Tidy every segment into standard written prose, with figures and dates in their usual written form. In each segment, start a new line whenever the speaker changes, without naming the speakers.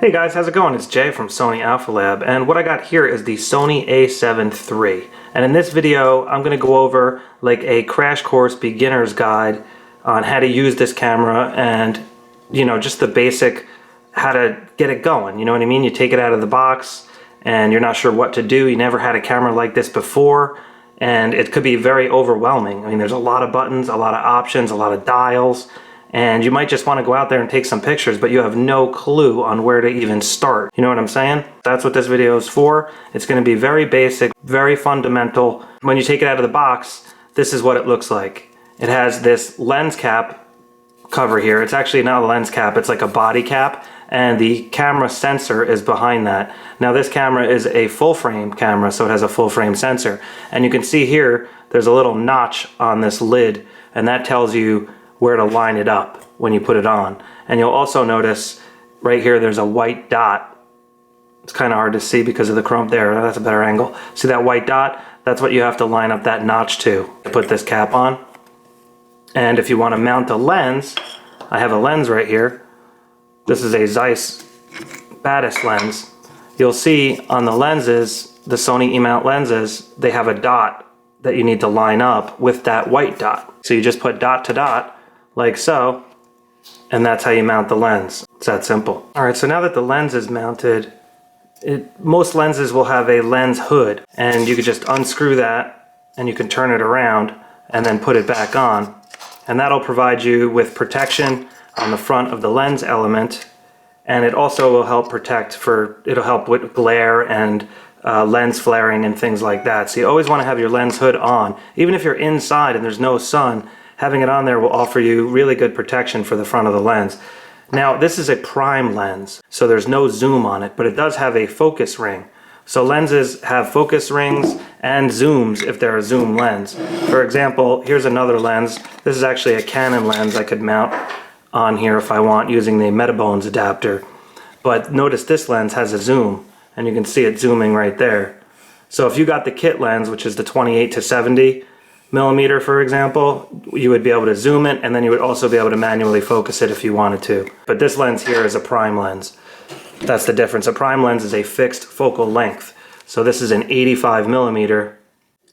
Hey guys, how's it going? It's Jay from Sony Alpha Lab, and what I got here is the Sony a7 III. And in this video, I'm going to go over like a crash course beginner's guide on how to use this camera and, you know, just the basic how to get it going. You know what I mean? You take it out of the box and you're not sure what to do. You never had a camera like this before, and it could be very overwhelming. I mean, there's a lot of buttons, a lot of options, a lot of dials. And you might just want to go out there and take some pictures, but you have no clue on where to even start. You know what I'm saying? That's what this video is for. It's going to be very basic, very fundamental. When you take it out of the box, this is what it looks like. It has this lens cap cover here. It's actually not a lens cap, it's like a body cap, and the camera sensor is behind that. Now this camera is a full frame camera, so it has a full frame sensor. And you can see here, there's a little notch on this lid, and that tells you where to line it up when you put it on. And you'll also notice right here there's a white dot. It's kind of hard to see because of the chrome there. That's a better angle. See that white dot? That's what you have to line up that notch to put this cap on. And if you want to mount a lens, I have a lens right here. This is a Zeiss Batis lens. You'll see on the lenses, the Sony E-mount lenses, they have a dot that you need to line up with that white dot. So you just put dot to dot like so, and that's how you mount the lens. It's that simple. All right, so now that the lens is mounted, most lenses will have a lens hood, and you could just unscrew that and you can turn it around and then put it back on. And that'll provide you with protection on the front of the lens element, and it also will help it'll help with glare and lens flaring and things like that. So you always want to have your lens hood on. Even if you're inside and there's no sun, having it on there will offer you really good protection for the front of the lens. Now this is a prime lens, so there's no zoom on it, but it does have a focus ring. So lenses have focus rings and zooms if they're a zoom lens. For example, here's another lens. This is actually a Canon lens I could mount on here if I want using the Metabones adapter. But notice this lens has a zoom, and you can see it zooming right there. So if you got the kit lens, which is the 28 to 70 millimeter, for example, you would be able to zoom it, and then you would also be able to manually focus it if you wanted to. But this lens here is a prime lens. That's the difference. A prime lens is a fixed focal length. So this is an 85 millimeter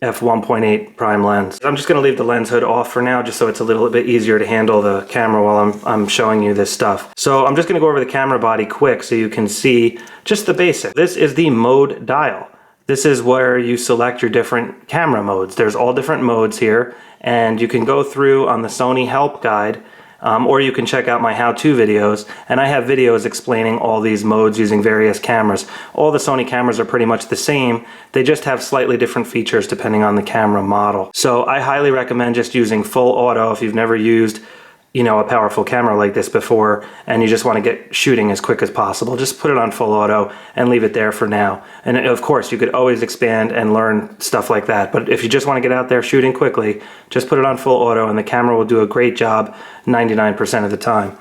f1.8 prime lens. I'm just going to leave the lens hood off for now, just so it's a little bit easier to handle the camera while I'm showing you this stuff. So I'm just going to go over the camera body quick so you can see just the basic. This is the mode dial. This is where you select your different camera modes. There's all different modes here, and you can go through on the Sony help guide, or you can check out my how-to videos, and I have videos explaining all these modes using various cameras. All the Sony cameras are pretty much the same, they just have slightly different features depending on the camera model. So I highly recommend just using full auto if you've never used, you know, a powerful camera like this before and you just want to get shooting as quick as possible. Just put it on full auto and leave it there for now. And of course you could always expand and learn stuff like that, but if you just want to get out there shooting quickly, just put it on full auto and the camera will do a great job 99% of the time.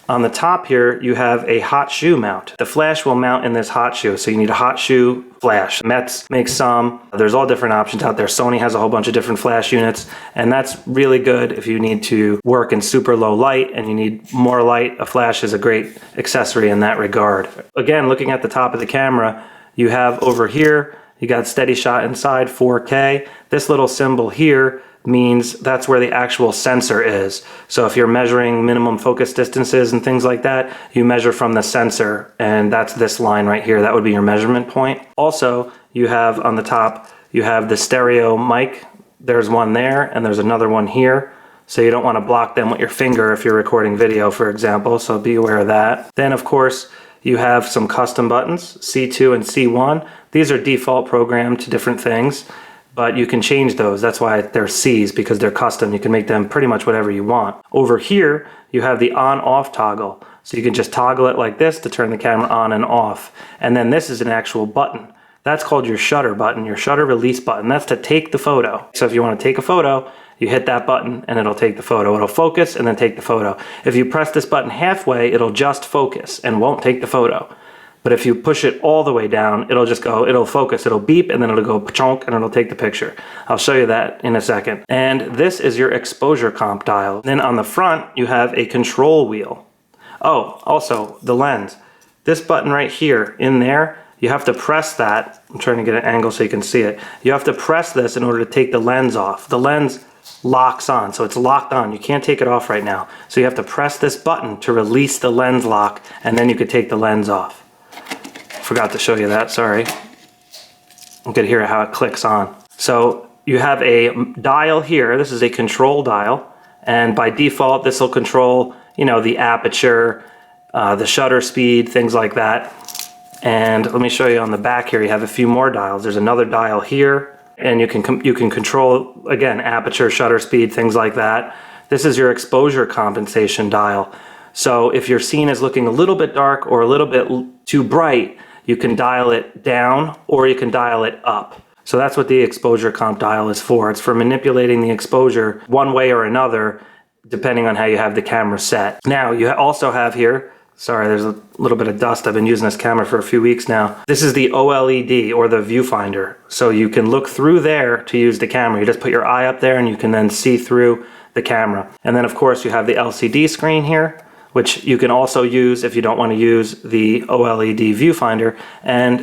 On the top here, you have a hot shoe mount. The flash will mount in this hot shoe, so you need a hot shoe flash. Metz makes some. There's all different options out there. Sony has a whole bunch of different flash units, and that's really good if you need to work in super low light and you need more light. A flash is a great accessory in that regard. Again, looking at the top of the camera, you have over here, you got steady shot inside 4K. This little symbol here means that's where the actual sensor is. So if you're measuring minimum focus distances and things like that, you measure from the sensor, and that's this line right here. That would be your measurement point. Also, you have on the top, you have the stereo mic. There's one there, and there's another one here. So you don't want to block them with your finger if you're recording video, for example, so be aware of that. Then of course, you have some custom buttons, C2 and C1. These are default programmed to different things, but you can change those. That's why they're C's, because they're custom. You can make them pretty much whatever you want. Over here, you have the on-off toggle. So you can just toggle it like this to turn the camera on and off. And then this is an actual button. That's called your shutter button, your shutter release button. That's to take the photo. So if you want to take a photo, you hit that button and it'll take the photo. It'll focus and then take the photo. If you press this button halfway, it'll just focus and won't take the photo. But if you push it all the way down, it'll just go, it'll focus, it'll beep, and then it'll go chonk, and it'll take the picture. I'll show you that in a second. And this is your exposure comp dial. Then on the front, you have a control wheel. Oh, also the lens. this button right here in there, you have to press that. I'm trying to get an angle so you can see it. You have to press this in order to take the lens off. The lens locks on, so it's locked on. You can't take it off right now. So you have to press this button to release the lens lock, and then you could take the lens off. Forgot to show you that, sorry. You can hear how it clicks on. So you have a dial here. This is a control dial, and by default this will control, you know, the aperture, the shutter speed, things like that. And let me show you on the back here, you have a few more dials. There's another dial here, and you can control, again, aperture, shutter speed, things like that. This is your exposure compensation dial. So if your scene is looking a little bit dark or a little bit too bright, you can dial it down or you can dial it up. So that's what the exposure comp dial is for. It's for manipulating the exposure one way or another, depending on how you have the camera set. Now, you also have here, sorry, there's a little bit of dust. I've been using this camera for a few weeks now. This is the OLED, or the viewfinder. So you can look through there to use the camera. You just put your eye up there and you can then see through the camera. And then of course you have the LCD screen here, which you can also use if you don't want to use the OLED viewfinder. And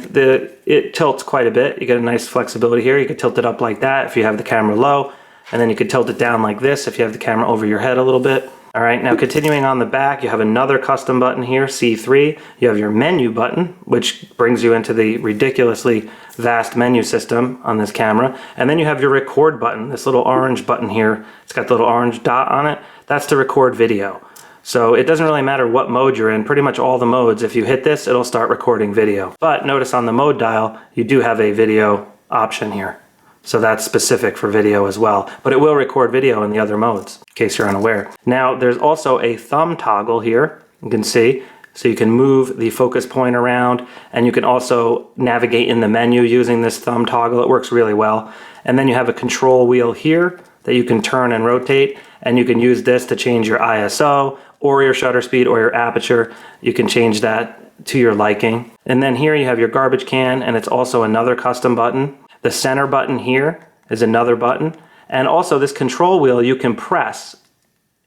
it tilts quite a bit. You get a nice flexibility here. You can tilt it up like that if you have the camera low, and then you can tilt it down like this if you have the camera over your head a little bit. All right, now continuing on the back, you have another custom button here, C3. You have your menu button, which brings you into the ridiculously vast menu system on this camera. And then you have your record button, this little orange button here. It's got the little orange dot on it. That's to record video. So it doesn't really matter what mode you're in, pretty much all the modes. If you hit this, it'll start recording video. But notice on the mode dial, you do have a video option here. So that's specific for video as well, but it will record video in the other modes, in case you're unaware. Now, there's also a thumb toggle here, you can see, so you can move the focus point around, and you can also navigate in the menu using this thumb toggle. It works really well. And then you have a control wheel here that you can turn and rotate, and you can use this to change your ISO, or your shutter speed, or your aperture. You can change that to your liking. And then here you have your garbage can, and it's also another custom button. The center button here is another button. And also this control wheel you can press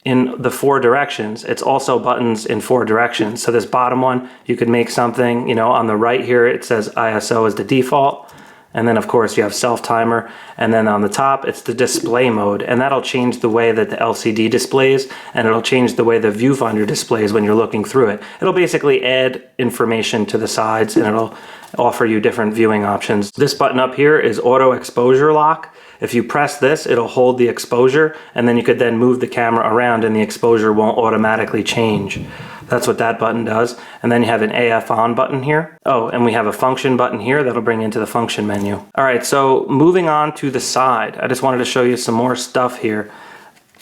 in the 4 directions. It's also buttons in 4 directions. So this bottom one, you could make something, you know, on the right here it says ISO is the default. And then of course you have self timer. And then on the top it's the display mode. And that'll change the way that the LCD displays, and it'll change the way the viewfinder displays when you're looking through it. It'll basically add information to the sides, and it'll offer you different viewing options. This button up here is auto exposure lock. If you press this, it'll hold the exposure, and then you could then move the camera around and the exposure won't automatically change. That's what that button does. And then you have an AF on button here. Oh, and we have a function button here that'll bring you into the function menu. All right, so moving on to the side, I just wanted to show you some more stuff here.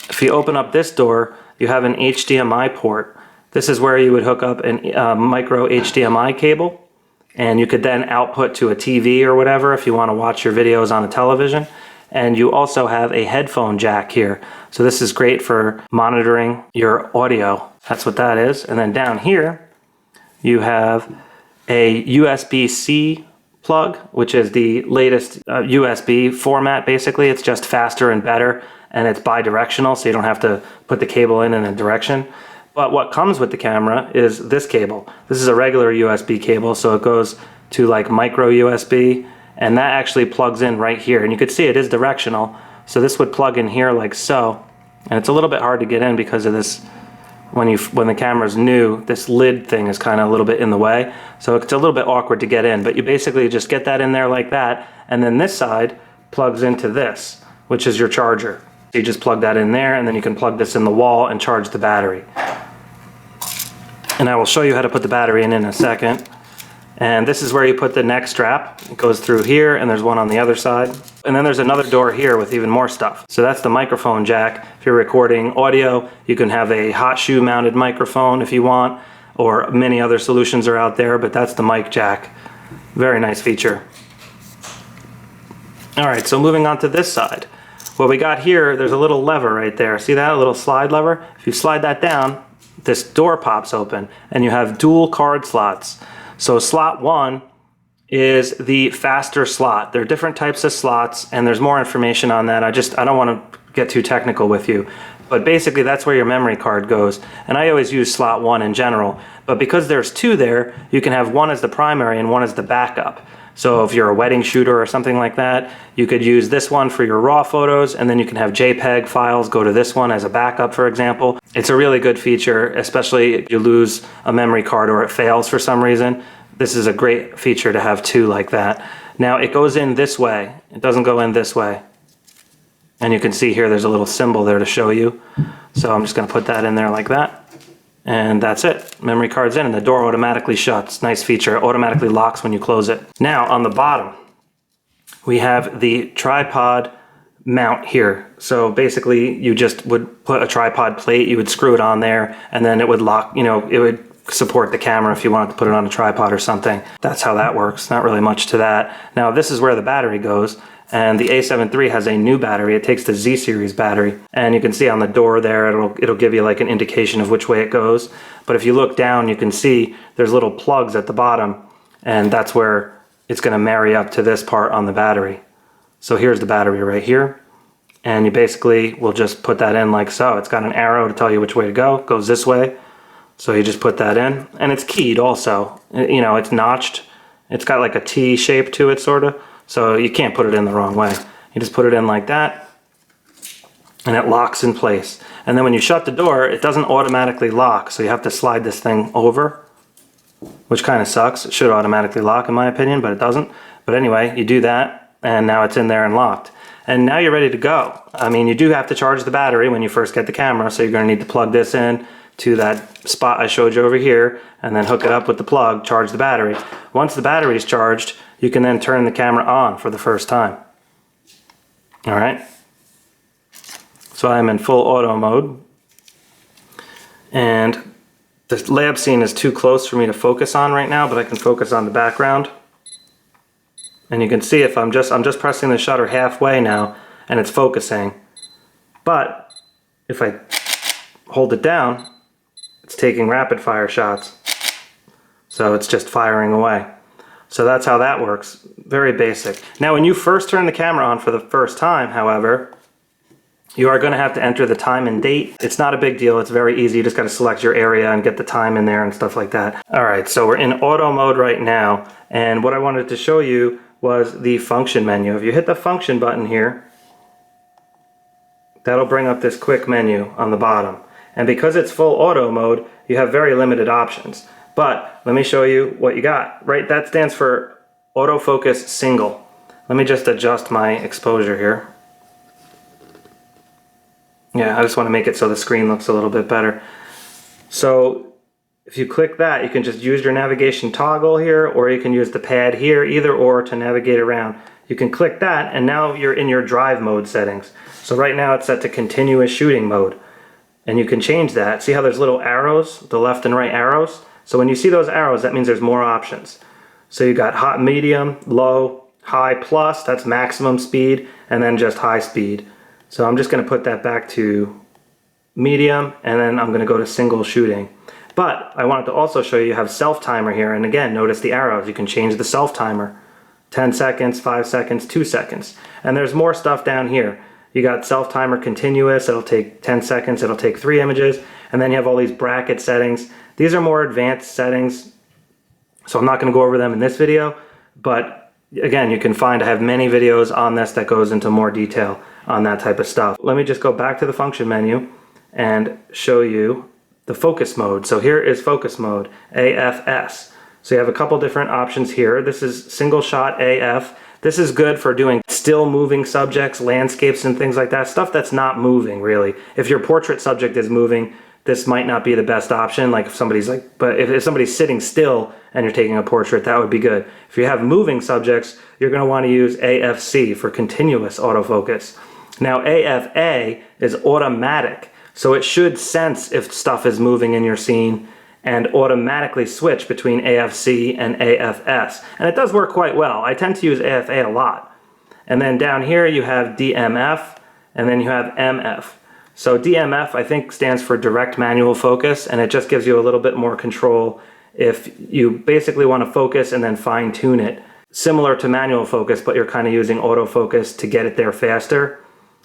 If you open up this door, you have an HDMI port. This is where you would hook up a micro HDMI cable, and you could then output to a TV or whatever if you want to watch your videos on a television. And you also have a headphone jack here. So this is great for monitoring your audio. That's what that is. And then down here, you have a USB-C plug, which is the latest USB format, basically. It's just faster and better, and it's bi-directional, so you don't have to put the cable in a direction. But what comes with the camera is this cable. This is a regular USB cable, so it goes to like micro USB, and that actually plugs in right here. And you can see it is directional, so this would plug in here like so. And it's a little bit hard to get in because of this, when the camera's new, this lid thing is kind of a little bit in the way. So it's a little bit awkward to get in, but you basically just get that in there like that, and then this side plugs into this, which is your charger. So you just plug that in there, and then you can plug this in the wall and charge the battery. And I will show you how to put the battery in a second. And this is where you put the neck strap. It goes through here, and there's one on the other side. And then there's another door here with even more stuff. So that's the microphone jack. If you're recording audio, you can have a hot shoe mounted microphone if you want, or many other solutions are out there, but that's the mic jack. Very nice feature. All right, so moving on to this side. What we got here, there's a little lever right there. See that, a little slide lever? If you slide that down, this door pops open, and you have dual card slots. So slot 1 is the faster slot. There are different types of slots, and there's more information on that. I don't want to get too technical with you. But basically that's where your memory card goes. And I always use slot 1 in general. But because there's 2 there, you can have one as the primary and one as the backup. So if you're a wedding shooter or something like that, you could use this one for your RAW photos, and then you can have JPEG files go to this one as a backup, for example. It's a really good feature, especially if you lose a memory card or it fails for some reason. This is a great feature to have 2 like that. Now it goes in this way. It doesn't go in this way. And you can see here there's a little symbol there to show you. So I'm just going to put that in there like that. And that's it. Memory card's in and the door automatically shuts. Nice feature. It automatically locks when you close it. Now on the bottom, we have the tripod mount here. So basically you just would put a tripod plate, you would screw it on there, and then it would lock, you know, it would support the camera if you wanted to put it on a tripod or something. That's how that works. Not really much to that. Now this is where the battery goes. And the A7 III has a new battery. It takes the Z series battery, and you can see on the door there it'll give you like an indication of which way it goes. But if you look down, you can see there's little plugs at the bottom, and that's where it's going to marry up to this part on the battery. So here's the battery right here, and you basically will just put that in like so. It's got an arrow to tell you which way to go. It goes this way, so you just put that in, and it's keyed also. You know, it's notched. It's got like a T shape to it, sort of. So you can't put it in the wrong way. You just put it in like that, and it locks in place. And then when you shut the door, it doesn't automatically lock, so you have to slide this thing over, which kind of sucks. It should automatically lock in my opinion, but it doesn't. But anyway, you do that, and now it's in there and locked. And now you're ready to go. I mean, you do have to charge the battery when you first get the camera, so you're going to need to plug this in to that spot I showed you over here, and then hook it up with the plug, charge the battery. Once the battery is charged, you can then turn the camera on for the first time. All right. So I'm in full auto mode, and the lab scene is too close for me to focus on right now, but I can focus on the background. And you can see if I'm just pressing the shutter halfway now, and it's focusing. But if I hold it down, it's taking rapid fire shots. So it's just firing away. So that's how that works. Very basic. Now when you first turn the camera on for the first time, however, you are going to have to enter the time and date. It's not a big deal. It's very easy. You just got to select your area and get the time in there and stuff like that. All right, so we're in auto mode right now. And what I wanted to show you was the function menu. If you hit the function button here, that'll bring up this quick menu on the bottom. And because it's full auto mode, you have very limited options. But let me show you what you got. Right, that stands for autofocus single. Let me just adjust my exposure here. Yeah, I just want to make it so the screen looks a little bit better. So if you click that, you can just use your navigation toggle here, or you can use the pad here, either or, to navigate around. You can click that, and now you're in your drive mode settings. So right now it's set to continuous shooting mode. And you can change that. See how there's little arrows, the left and right arrows? So when you see those arrows, that means there's more options. So you got hot, medium, low, high, plus, that's maximum speed, and then just high speed. So I'm just going to put that back to medium, and then I'm going to go to single shooting. But I wanted to also show you have self timer here, and again, notice the arrows. You can change the self timer. 10 seconds, 5 seconds, 2 seconds. And there's more stuff down here. You got self timer continuous, it'll take 10 seconds, it'll take 3 images, and then you have all these bracket settings. These are more advanced settings, so I'm not going to go over them in this video, but again, you can find I have many videos on this that goes into more detail on that type of stuff. Let me just go back to the function menu and show you the focus mode. So here is focus mode, AFS. So you have a couple different options here. This is single shot AF. This is good for doing still moving subjects, landscapes and things like that, stuff that's not moving really. If your portrait subject is moving, this might not be the best option, like if somebody's but if somebody's sitting still and you're taking a portrait, that would be good. If you have moving subjects, you're going to want to use AFC for continuous autofocus. Now AFA is automatic, so it should sense if stuff is moving in your scene and automatically switch between AFC and AFS. And it does work quite well. I tend to use AFA a lot. And then down here you have DMF, and then you have MF. So DMF, I think, stands for direct manual focus, and it just gives you a little bit more control if you basically want to focus and then fine tune it. Similar to manual focus, but you're kind of using autofocus to get it there faster.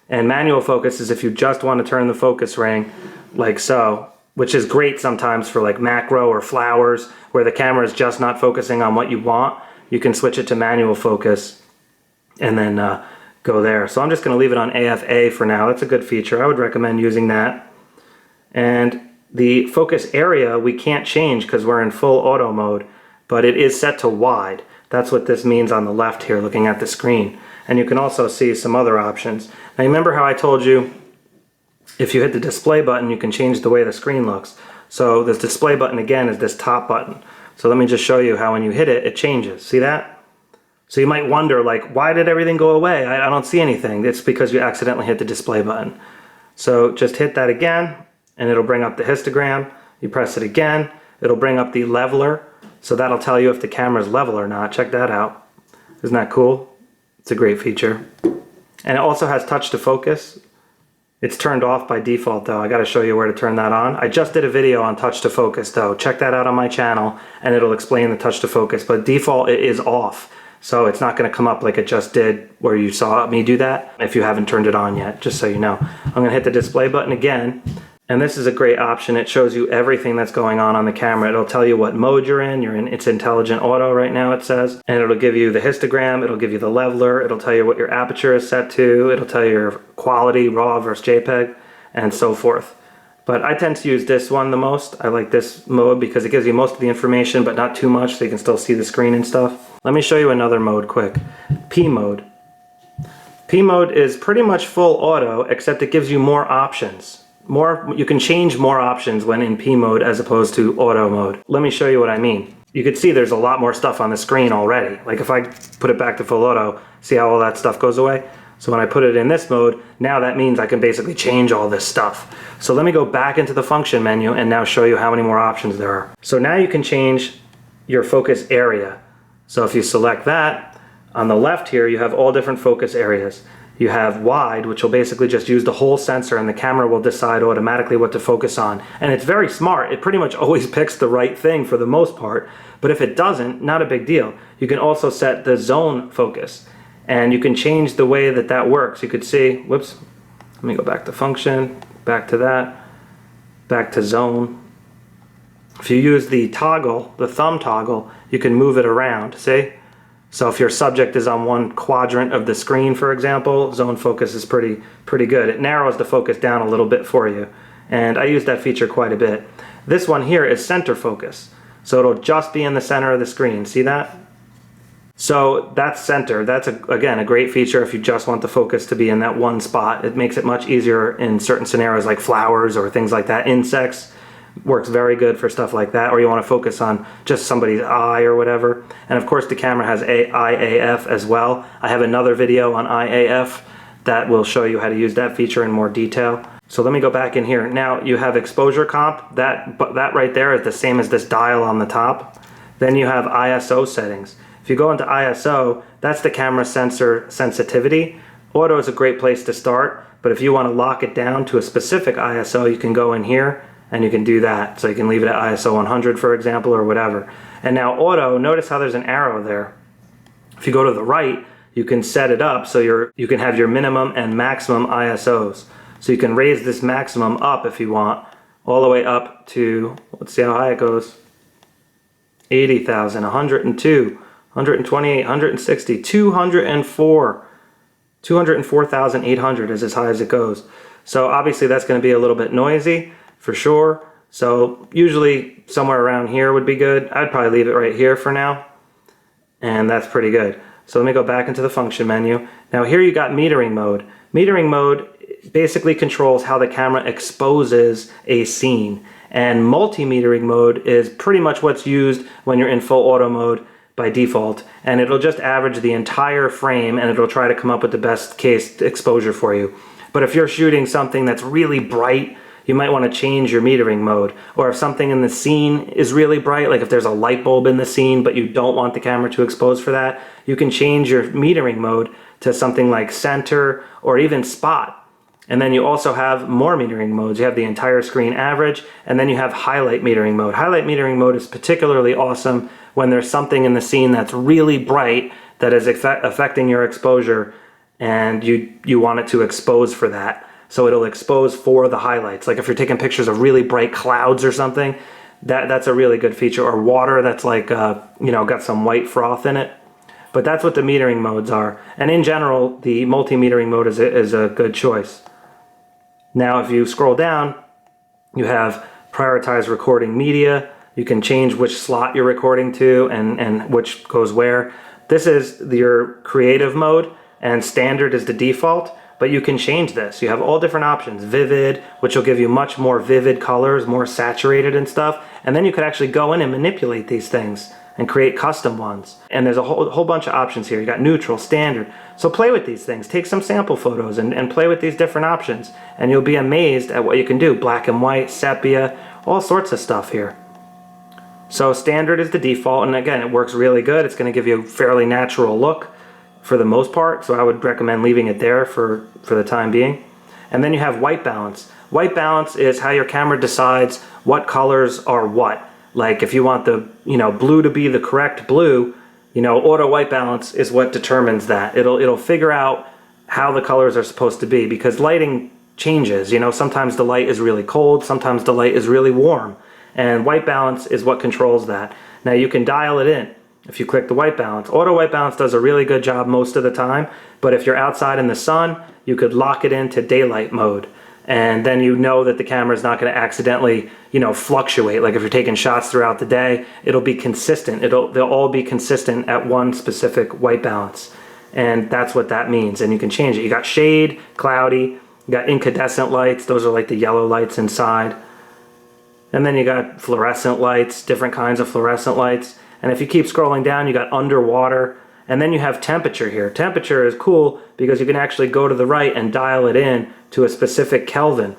And manual focus is if you just want to turn the focus ring like so, which is great sometimes for like macro or flowers where the camera is just not focusing on what you want. You can switch it to manual focus and then go there. So I'm just going to leave it on AFA for now. That's a good feature. I would recommend using that. And the focus area we can't change because we're in full auto mode, but it is set to wide. That's what this means on the left here looking at the screen. And you can also see some other options. Now remember how I told you if you hit the display button you can change the way the screen looks. So this display button again is this top button. So let me just show you how when you hit it, it changes. See that? So you might wonder like, why did everything go away? I don't see anything. It's because you accidentally hit the display button. So just hit that again and it'll bring up the histogram. You press it again, it'll bring up the leveler. So that'll tell you if the camera's level or not. Check that out. Isn't that cool? It's a great feature. And it also has touch to focus. It's turned off by default though. I gotta show you where to turn that on. I just did a video on touch to focus though. Check that out on my channel and it'll explain the touch to focus. But default it is off. So it's not gonna come up like it just did where you saw me do that if you haven't turned it on yet, just so you know. I'm gonna hit the display button again. And this is a great option. It shows you everything that's going on the camera. It'll tell you what mode you're in. You're in its intelligent auto right now, it says. And it'll give you the histogram, it'll give you the leveler, it'll tell you what your aperture is set to, it'll tell you your quality, RAW versus JPEG, and so forth. But I tend to use this one the most. I like this mode because it gives you most of the information, but not too much, so you can still see the screen and stuff. Let me show you another mode quick. P mode. P mode is pretty much full auto, except it gives you more options. You can change more options when in P mode as opposed to auto mode. Let me show you what I mean. You can see there's a lot more stuff on the screen already. Like if I put it back to full auto, see how all that stuff goes away? So when I put it in this mode, now that means I can basically change all this stuff. So let me go back into the function menu and now show you how many more options there are. So now you can change your focus area. So if you select that, on the left here you have all different focus areas. You have wide, which will basically just use the whole sensor and the camera will decide automatically what to focus on. And it's very smart. It pretty much always picks the right thing for the most part. But if it doesn't, not a big deal. You can also set the zone focus. And you can change the way that that works. You could see, whoops, let me go back to function, back to that, back to zone. If you use the toggle, the thumb toggle, you can move it around, see? So if your subject is on one quadrant of the screen, for example, zone focus is pretty good. It narrows the focus down a little bit for you. And I use that feature quite a bit. This one here is center focus. So it'll just be in the center of the screen. See that? So that's center. That's, again, a great feature if you just want the focus to be in that one spot. It makes it much easier in certain scenarios like flowers or things like that. Insects. Works very good for stuff like that, or you want to focus on just somebody's eye or whatever. And of course the camera has IAF as well. I have another video on IAF that will show you how to use that feature in more detail. So let me go back in here. Now you have exposure comp. That right there is the same as this dial on the top. Then you have ISO settings. If you go into ISO, that's the camera sensor sensitivity. Auto is a great place to start, but if you want to lock it down to a specific ISO, you can go in here and you can do that. So you can leave it at ISO 100, for example, or whatever. And now auto, notice how there's an arrow there. If you go to the right, you can set it up so you can have your minimum and maximum ISOs. So you can raise this maximum up if you want, all the way up to, let's see how high it goes, 80,000, 102, 128, 160, 204. 204,800 is as high as it goes. So obviously that's going to be a little bit noisy, for sure. So usually somewhere around here would be good. I'd probably leave it right here for now. And that's pretty good. So let me go back into the function menu. Now here you got metering mode. Metering mode basically controls how the camera exposes a scene. And multi-metering mode is pretty much what's used when you're in full auto mode by default. And it'll just average the entire frame and it'll try to come up with the best case exposure for you. But if you're shooting something that's really bright, you might want to change your metering mode. Or if something in the scene is really bright, like if there's a light bulb in the scene but you don't want the camera to expose for that, you can change your metering mode to something like center or even spot. And then you also have more metering modes. You have the entire screen average, and then you have highlight metering mode. Highlight metering mode is particularly awesome when there's something in the scene that's really bright that is affecting your exposure and you want it to expose for that. So it'll expose for the highlights. Like if you're taking pictures of really bright clouds or something, that's a really good feature. Or water that's like, you know, got some white froth in it. But that's what the metering modes are. And in general, the multi-metering mode is a good choice. Now, if you scroll down, you have prioritize recording media. You can change which slot you're recording to and which goes where. This is your creative mode, and standard is the default, but you can change this. You have all different options. Vivid, which will give you much more vivid colors, more saturated and stuff. And then you could actually go in and manipulate these things and create custom ones. And there's a whole bunch of options here. You got neutral, standard. So play with these things. Take some sample photos and play with these different options. And you'll be amazed at what you can do. Black and white, sepia, all sorts of stuff here. So standard is the default, and again, it works really good. It's gonna give you a fairly natural look for the most part, so I would recommend leaving it there for the time being. And then you have white balance. White balance is how your camera decides what colors are what. Like if you want the, you know, blue to be the correct blue, you know, auto white balance is what determines that. It'll figure out how the colors are supposed to be, because lighting changes. You know, sometimes the light is really cold, sometimes the light is really warm, and white balance is what controls that. Now you can dial it in if you click the white balance. Auto white balance does a really good job most of the time, but if you're outside in the sun, you could lock it into daylight mode. And then you know that the camera is not going to accidentally, you know, fluctuate. Like if you're taking shots throughout the day, it'll be consistent. They'll all be consistent at one specific white balance. And that's what that means. And you can change it. You got shade, cloudy, you got incandescent lights. Those are like the yellow lights inside. And then you got fluorescent lights, different kinds of fluorescent lights. And if you keep scrolling down, you got underwater. And then you have temperature here. Temperature is cool because you can actually go to the right and dial it in to a specific Kelvin.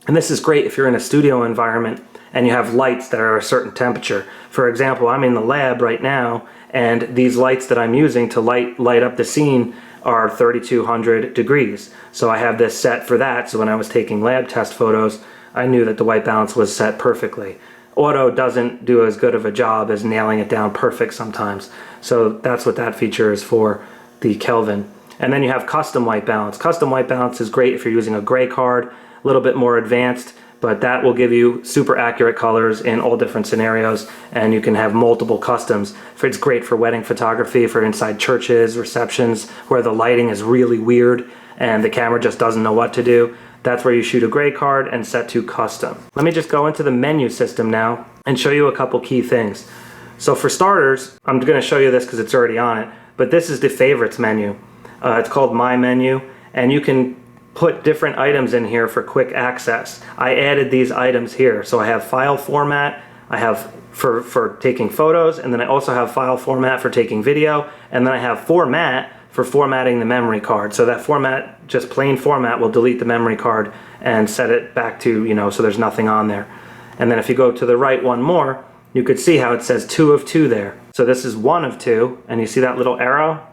And this is great if you're in a studio environment and you have lights that are a certain temperature. For example, I'm in the lab right now, and these lights that I'm using to light up the scene are 3200 degrees. So I have this set for that, so when I was taking lab test photos, I knew that the white balance was set perfectly. Auto doesn't do as good of a job as nailing it down perfect sometimes. So that's what that feature is for, the Kelvin. And then you have custom white balance. Custom white balance is great if you're using a gray card, a little bit more advanced, but that will give you super accurate colors in all different scenarios, and you can have multiple customs. It's great for wedding photography, for inside churches, receptions, where the lighting is really weird and the camera just doesn't know what to do. That's where you shoot a gray card and set to custom. Let me just go into the menu system now and show you a couple key things. So for starters, I'm going to show you this because it's already on it, but this is the favorites menu. It's called My Menu, and you can put different items in here for quick access. I added these items here. So I have file format, I have for taking photos, and then I also have file format for taking video, and then I have format for formatting the memory card. So that format, just plain format, will delete the memory card and set it back to, you know, so there's nothing on there. And then if you go to the right one more, you could see how it says 2 of 2 there. So this is 1 of 2, and you see that little arrow?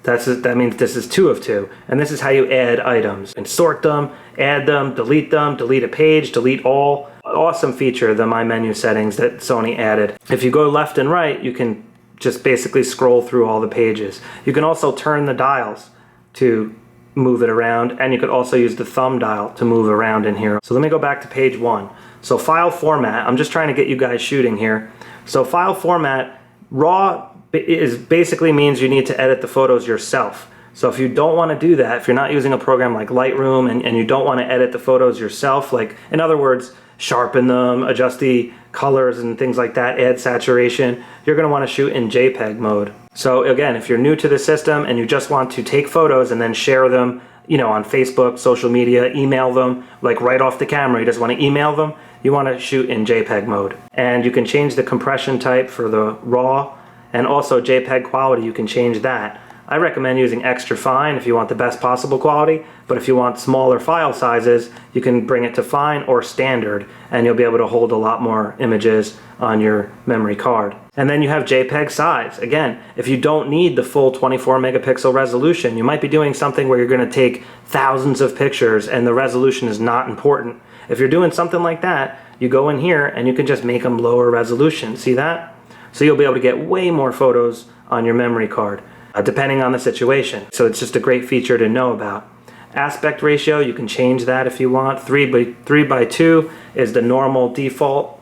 That means this is 2 of 2. And this is how you add items and sort them, add them, delete a page, delete all. Awesome feature, the My Menu settings that Sony added. If you go left and right, you can just basically scroll through all the pages. You can also turn the dials to move it around, and you could also use the thumb dial to move around in here. So let me go back to page 1. So file format, I'm just trying to get you guys shooting here. So file format, RAW basically means you need to edit the photos yourself. So if you don't want to do that, if you're not using a program like Lightroom and you don't want to edit the photos yourself, like in other words, sharpen them, adjust the colors and things like that, add saturation, you're going to want to shoot in JPEG mode. So again, if you're new to the system and you just want to take photos and then share them, you know, on Facebook, social media, email them, like right off the camera, you just want to email them, you want to shoot in JPEG mode. And you can change the compression type for the RAW, and also JPEG quality, you can change that. I recommend using extra fine if you want the best possible quality, but if you want smaller file sizes, you can bring it to fine or standard, and you'll be able to hold a lot more images on your memory card. And then you have JPEG size. Again, if you don't need the full 24 megapixel resolution, you might be doing something where you're going to take thousands of pictures and the resolution is not important. If you're doing something like that, you go in here and you can just make them lower resolution. See that? So you'll be able to get way more photos on your memory card. depending on the situation. So it's just a great feature to know about. Aspect ratio, you can change that if you want. 3:2 is the normal default,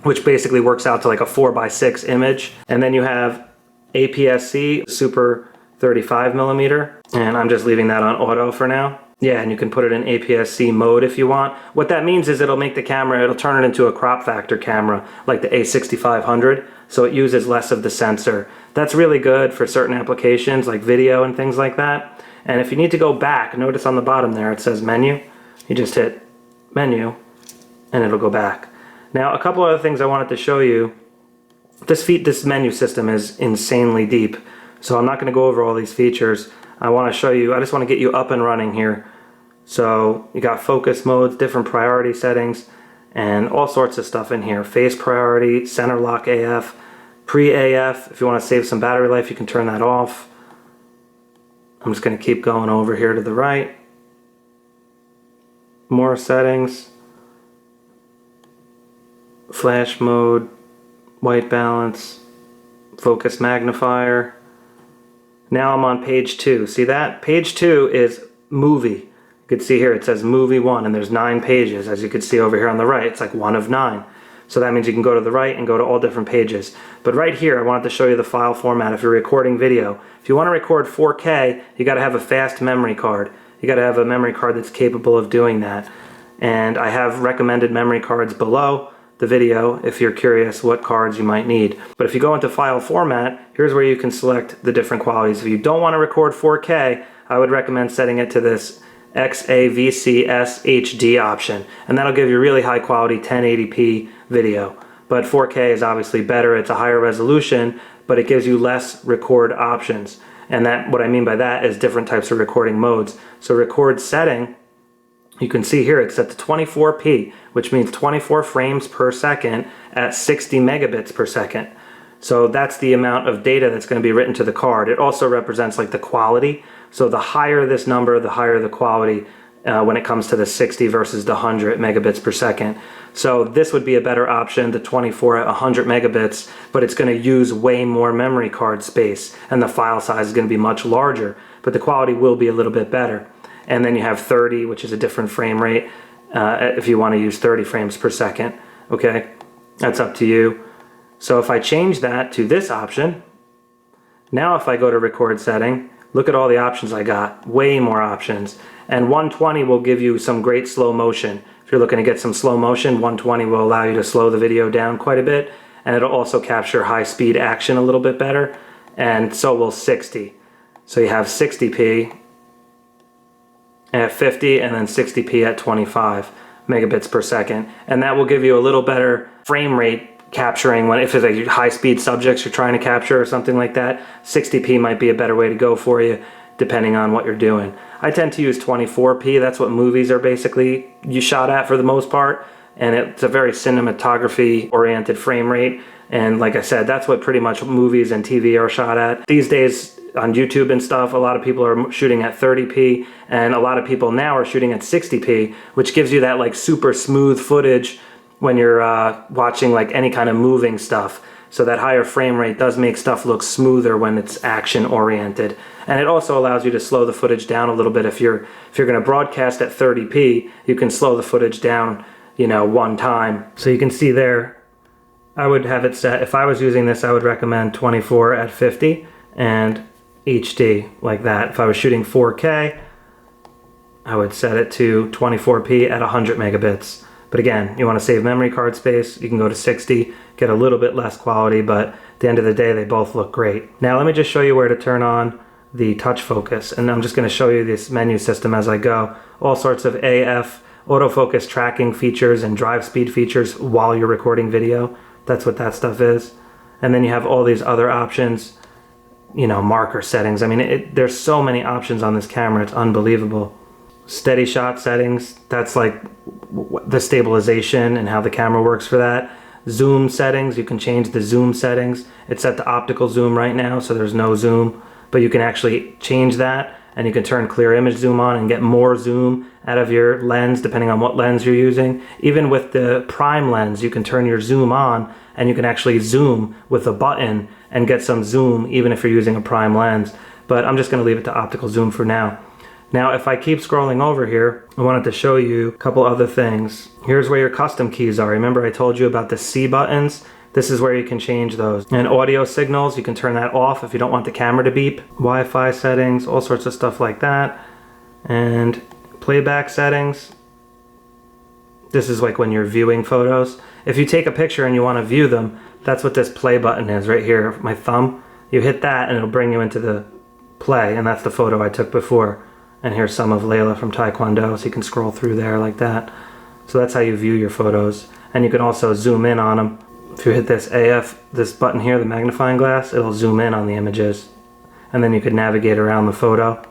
which basically works out to like a 4:6 image. And then you have APS-C, super 35mm, and I'm just leaving that on auto for now. Yeah, and you can put it in APS-C mode if you want. What that means is it'll make the camera, it'll turn it into a crop factor camera like the A6500, so it uses less of the sensor. That's really good for certain applications like video and things like that. And if you need to go back, notice on the bottom there it says menu. You just hit menu and it'll go back. Now a couple other things I wanted to show you. This menu system is insanely deep, so I'm not going to go over all these features. I want to show you, I just want to get you up and running here. So you got focus modes, different priority settings, and all sorts of stuff in here. Face priority, center lock AF, pre-AF. If you want to save some battery life, you can turn that off. I'm just going to keep going over here to the right. More settings. Flash mode, white balance, focus magnifier. Now I'm on page 2. See that? Page 2 is movie. You can see here it says movie 1, and there's 9 pages. As you can see over here on the right, it's like 1 of 9. So that means you can go to the right and go to all different pages. But right here, I wanted to show you the file format if you're recording video. If you want to record 4K, you got to have a fast memory card. You got to have a memory card that's capable of doing that. And I have recommended memory cards below the video if you're curious what cards you might need. But if you go into file format, here's where you can select the different qualities. If you don't want to record 4K, I would recommend setting it to this XAVCS HD option, and that'll give you really high quality 1080p video. But 4K is obviously better. It's a higher resolution, but it gives you less record options. And that, what I mean by that is different types of recording modes. So record setting, you can see here it's set to 24p, which means 24 frames per second at 60 megabits per second. So that's the amount of data that's going to be written to the card. It also represents like the quality. So the higher this number, the higher the quality when it comes to the 60 versus the 100 megabits per second. So this would be a better option, the 24 at 100 megabits, but it's going to use way more memory card space, and the file size is going to be much larger, but the quality will be a little bit better. And then you have 30, which is a different frame rate, if you want to use 30 frames per second. Okay, that's up to you. So if I change that to this option, now if I go to record setting, look at all the options I got, way more options. And 120 will give you some great slow motion. If you're looking to get some slow motion, 120 will allow you to slow the video down quite a bit, and it'll also capture high speed action a little bit better, and so will 60. So you have 60p at 50 and then 60p at 25 megabits per second, and that will give you a little better frame rate capturing when if it's like high speed subjects you're trying to capture or something like that. 60p might be a better way to go for you depending on what you're doing. I tend to use 24p. That's what movies are basically you shot at for the most part, and it's a very cinematography oriented frame rate, and like I said, that's what pretty much movies and TV are shot at these days. On YouTube and stuff, a lot of people are shooting at 30p, and a lot of people now are shooting at 60p, which gives you that like super smooth footage when you're watching like any kind of moving stuff. So that higher frame rate does make stuff look smoother when it's action oriented. And it also allows you to slow the footage down a little bit. If you're going to broadcast at 30p, you can slow the footage down, you know, one time. So you can see there, I would have it set, if I was using this, I would recommend 24 at 50 and HD like that. If I was shooting 4K, I would set it to 24p at 100 megabits. But again, you want to save memory card space, you can go to 60, get a little bit less quality, but at the end of the day, they both look great. Now let me just show you where to turn on the touch focus, and I'm just going to show you this menu system as I go. All sorts of AF, autofocus tracking features and drive speed features while you're recording video. That's what that stuff is. And then you have all these other options, you know, marker settings. I mean, there's so many options on this camera, it's unbelievable. Steady shot settings, that's like the stabilization and how the camera works for that. Zoom settings, you can change the zoom settings. It's set to optical zoom right now, so there's no zoom, but you can actually change that, and you can turn clear image zoom on and get more zoom out of your lens depending on what lens you're using. Even with the prime lens, you can turn your zoom on and you can actually zoom with a button and get some zoom even if you're using a prime lens. but I'm just going to leave it to optical zoom for now. Now, if I keep scrolling over here, I wanted to show you a couple other things. Here's where your custom keys are. Remember I told you about the C buttons? This is where you can change those. And audio signals, you can turn that off if you don't want the camera to beep. Wi-Fi settings, all sorts of stuff like that. And playback settings. This is like when you're viewing photos. If you take a picture and you want to view them, that's what this play button is right here, my thumb. You hit that and it'll bring you into the play, and that's the photo I took before. And here's some of Layla from Taekwondo, so you can scroll through there like that. So that's how you view your photos. And you can also zoom in on them. If you hit this this button here, the magnifying glass, it'll zoom in on the images. And then you can navigate around the photo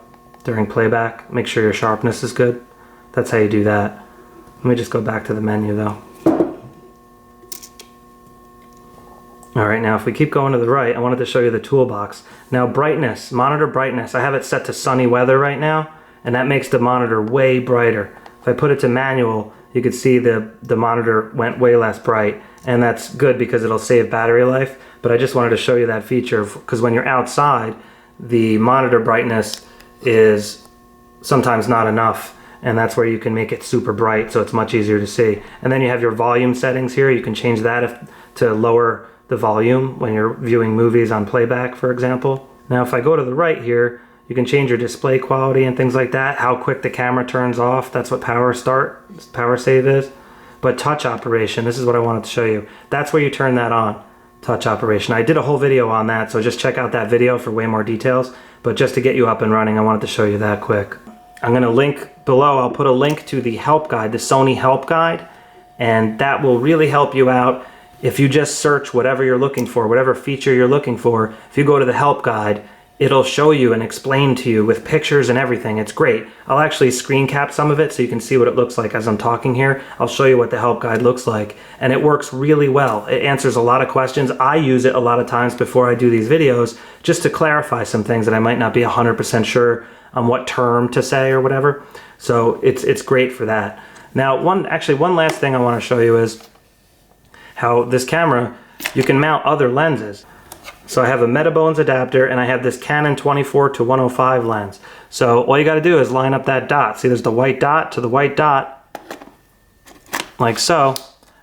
during playback. Make sure your sharpness is good. That's how you do that. Let me just go back to the menu though. Alright, now if we keep going to the right, I wanted to show you the toolbox. Now brightness, monitor brightness, I have it set to sunny weather right now, and that makes the monitor way brighter. If I put it to manual, you could see the monitor went way less bright, and that's good because it'll save battery life. But I just wanted to show you that feature, because when you're outside, the monitor brightness is sometimes not enough, and that's where you can make it super bright so it's much easier to see. And then you have your volume settings here. You can change that to lower the volume when you're viewing movies on playback, for example. Now if I go to the right here, you can change your display quality and things like that, how quick the camera turns off. That's what power save is. But touch operation, this is what I wanted to show you. That's where you turn that on, touch operation. I did a whole video on that, so just check out that video for way more details. But just to get you up and running, I wanted to show you that quick. I'm gonna link below, I'll put a link to the help guide, the Sony help guide, and that will really help you out. If you just search whatever you're looking for, whatever feature you're looking for, if you go to the help guide, it'll show you and explain to you with pictures and everything. It's great. I'll actually screen cap some of it so you can see what it looks like as I'm talking here. I'll show you what the help guide looks like, and it works really well. It answers a lot of questions. I use it a lot of times before I do these videos just to clarify some things that I might not be 100% sure on what term to say or whatever. So it's great for that. Now, one last thing I want to show you is how this camera, you can mount other lenses. So I have a Metabones adapter, and I have this Canon 24-105 lens. So all you got to do is line up that dot. See, there's the white dot to the white dot, like so.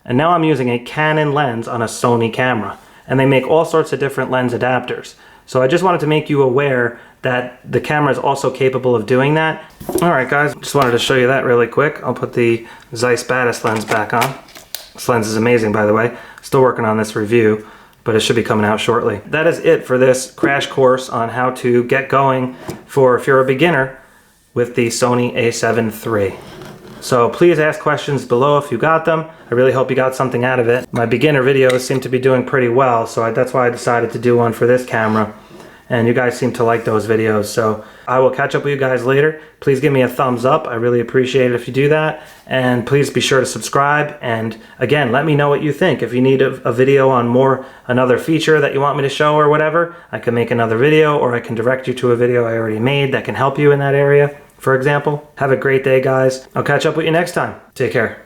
And now I'm using a Canon lens on a Sony camera. And they make all sorts of different lens adapters. So I just wanted to make you aware that the camera is also capable of doing that. Alright guys, just wanted to show you that really quick. I'll put the Zeiss Batis lens back on. This lens is amazing, by the way. Still working on this review, but it should be coming out shortly. That is it for this crash course on how to get going for if you're a beginner with the Sony a7 III. So please ask questions below if you got them. I really hope you got something out of it. My beginner videos seem to be doing pretty well, so that's why I decided to do one for this camera. And you guys seem to like those videos, so I will catch up with you guys later. Please give me a thumbs up. I really appreciate it if you do that. And please be sure to subscribe. And again, let me know what you think. If you need a video on another feature that you want me to show or whatever, I can make another video, or I can direct you to a video I already made that can help you in that area, for example. Have a great day, guys. I'll catch up with you next time. Take care.